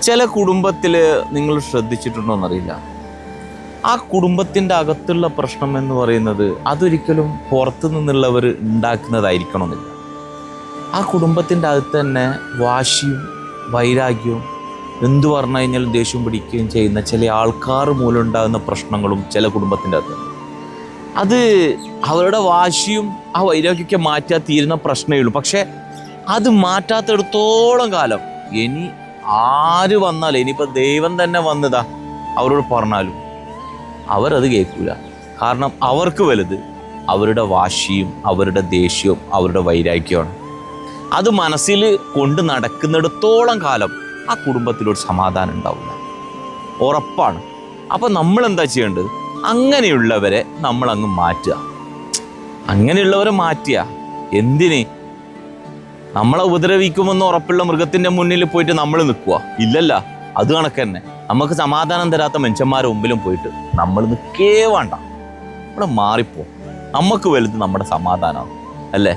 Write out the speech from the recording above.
ചില കുടുംബത്തിൽ നിങ്ങൾ ശ്രദ്ധിച്ചിട്ടുണ്ടോ എന്നറിയില്ല, ആ കുടുംബത്തിൻ്റെ അകത്തുള്ള പ്രശ്നം എന്ന് പറയുന്നത് അതൊരിക്കലും പുറത്തു നിന്നുള്ളവർ ഉണ്ടാക്കുന്നതായിരിക്കണമെന്നില്ല. ആ കുടുംബത്തിൻ്റെ അകത്ത് തന്നെ വാശിയും വൈരാഗ്യവും എന്തു പറഞ്ഞു കഴിഞ്ഞാൽ ദേഷ്യം പിടിക്കുകയും ചെയ്യുന്ന ചില ആൾക്കാർ മൂലം ഉണ്ടാകുന്ന പ്രശ്നങ്ങളും ചില കുടുംബത്തിൻ്റെ അകത്ത്. അത് അവരുടെ വാശിയും ആ വൈരാഗ്യമൊക്കെ മാറ്റാൻ തീരുന്ന പ്രശ്നമേ ഉള്ളൂ. പക്ഷേ അത് മാറ്റാത്തിടത്തോളം കാലം ഇനി ആര് വന്നാലും, ഇനിയിപ്പോൾ ദൈവം തന്നെ വന്നതാ അവരോട് പറഞ്ഞാലും അവരത് കേൾക്കൂല. കാരണം അവർക്ക് വലുത് അവരുടെ വാശിയും അവരുടെ ദേഷ്യവും അവരുടെ വൈരാഗ്യമാണ്. അത് മനസ്സിൽ കൊണ്ട് നടക്കുന്നിടത്തോളം കാലം ആ കുടുംബത്തിലൊരു സമാധാനം ഉണ്ടാവില്ല, ഉറപ്പാണ്. അപ്പം നമ്മൾ എന്താ ചെയ്യേണ്ടത്? അങ്ങനെയുള്ളവരെ നമ്മളങ്ങ് മാറ്റുക. അങ്ങനെയുള്ളവരെ മാറ്റുക എന്തിന്? നമ്മളെ ഉപദ്രവിക്കുമെന്ന് ഉറപ്പുള്ള മൃഗത്തിൻ്റെ മുന്നിൽ പോയിട്ട് നമ്മൾ നിൽക്കുക? ഇല്ലല്ല. അത് കണക്ക് തന്നെ നമുക്ക് സമാധാനം തരാത്ത മനുഷ്യന്മാരുടെ മുമ്പിലും പോയിട്ട് നമ്മൾ നിൽക്കേ വേണ്ട. നമ്മൾ മാറിപ്പോ. നമുക്ക് വലുത് നമ്മുടെ സമാധാനമാണ്, അല്ലേ?